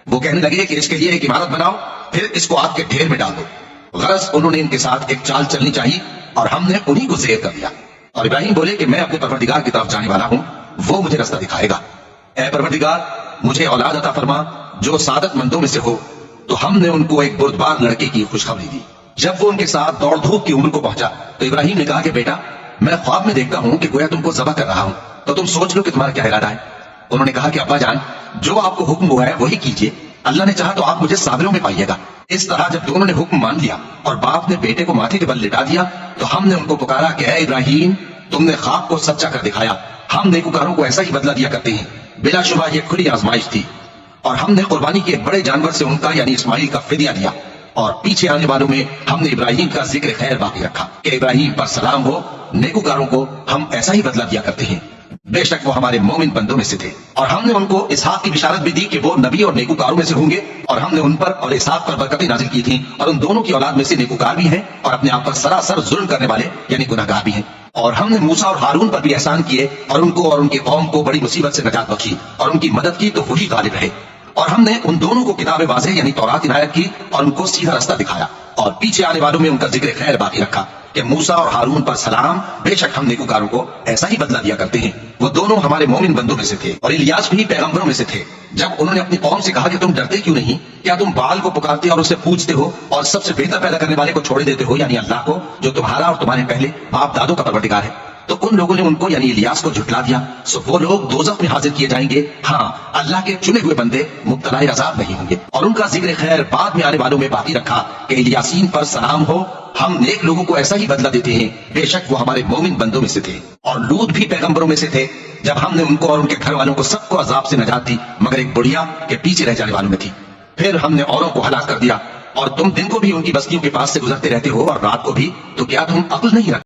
وہ کہنے لگے کہ اس کے لیے ایک عمارت بناؤ، پھر اس کو آگ کے ڈھیر میں ڈال دو۔ غرض انہوں نے ان کے ساتھ ایک چال چلنی چاہیے اور ہم نے انہی کو زیر کر دیا۔ اور ابراہیم بولے کہ میں اپنے پروردگار کی طرف جانے والا ہوں، وہ مجھے رستہ دکھائے گا۔ اے پروردگار، مجھے اولاد عطا فرما جو سعادت مندوں میں سے ہو۔ تو ہم نے ان کو ایک بردبار لڑکے کی خوشخبری دی۔ جب وہ ان کے ساتھ دوڑ دھوپ کی عمر کو پہنچا تو ابراہیم نے کہا کہ بیٹا، میں خواب میں دیکھتا ہوں کہ گویا تم کو ذبح کر رہا ہوں، تو تم سوچ لو کہ تمہارا کیا ارادہ ہے۔ انہوں نے کہا کہ ابا جان، جو آپ کو حکم ہوا ہے وہی کیجیے، اللہ نے چاہا تو آپ مجھے صابروں میں پائیے گا۔ اس طرح جب دونوں نے حکم مان لیا اور باپ نے بیٹے کو ماتھے کے بل لٹا دیا تو ہم نے ان کو پکارا کہ اے ابراہیم، تم نے خواب کو سچا کر دکھایا، ہم نیکوکاروں کو ایسا ہی بدلہ دیا کرتے ہیں۔ بلا شبہ یہ کھلی آزمائش تھی، اور ہم نے قربانی کے ایک بڑے جانور سے ان کا یعنی اسماعیل کا فدیہ دیا، اور پیچھے آنے والوں میں ہم نے ابراہیم کا ذکر خیر باقی رکھا کہ ابراہیم پر سلام ہو، نیکوکاروں کو ہم ایسا ہی بدلہ دیا کرتے ہیں۔ بے شک وہ ہمارے مومن بندوں میں سے تھے۔ اور ہم نے ان کو اسحاق کی بشارت بھی دی کہ وہ نبی اور نیکوکاروں میں سے ہوں گے، اور ہم نے ان پر اور اسحاق پر برکتیں نازل کی تھیں، اور ان دونوں کی اولاد میں سے نیکوکار بھی ہیں اور اپنے آپ پر سراسر ظلم کرنے والے یعنی گناہگار بھی ہیں۔ اور ہم نے موسیٰ اور ہارون پر بھی احسان کیے اور ان کو اور ان کی قوم کو بڑی مصیبت سے نجات بخشی اور ان کی مدد کی تو وہی غالب رہے۔ اور ہم نے ان دونوں کو کتاب واضح یعنی تورات عنایت کی اور ان کو سیدھا رستہ دکھایا، اور پیچھے آنے والوں میں ان کا ذکر خیر باقی رکھا کہ موسیٰ اور ہارون پر سلام، بے شک ہم نیکوکاروں کو ایسا ہی بدلہ دیا کرتے ہیں۔ وہ دونوں ہمارے مومن بندوں میں سے تھے، اور الیاس بھی پیغمبروں میں سے تھے۔ جب انہوں نے اپنی قوم سے کہا کہ تم ڈرتے کیوں نہیں؟ کیا تم بال کو پکارتے اور اسے پوجتے ہو اور سب سے بہتر پیدا کرنے والے کو چھوڑ دیتے ہو یعنی اللہ کو، جو تمہارا اور تمہارے پہلے باپ دادوں کا پروردگار ہے؟ تو ان لوگوں نے ان کو یعنی الیاس کو جھٹلا دیا، سو وہ لوگ دوزخ میں حاضر کیے جائیں گے۔ ہاں، اللہ کے چنے ہوئے بندے مبتلا عذاب نہیں ہوں گے۔ اور ان کا ذکر خیر بعد میں آنے والوں میں باقی رکھا کہ الیاسین پر سلام ہو، ہم نیک لوگوں کو ایسا ہی بدلہ دیتے ہیں، بے شک وہ ہمارے مومن بندوں میں سے تھے۔ اور لوط بھی پیغمبروں میں سے تھے، جب ہم نے ان کو اور ان کے گھر والوں کو سب کو عذاب سے نجات دی مگر ایک بڑھیا کے پیچھے رہ جانے والوں میں تھی۔ پھر ہم نے اوروں کو ہلاک کر دیا، اور تم دن کو بھی ان کی بستیوں کے پاس سے گزرتے رہتے ہو اور رات کو بھی، تو کیا تم عقل نہیں رکھتے؟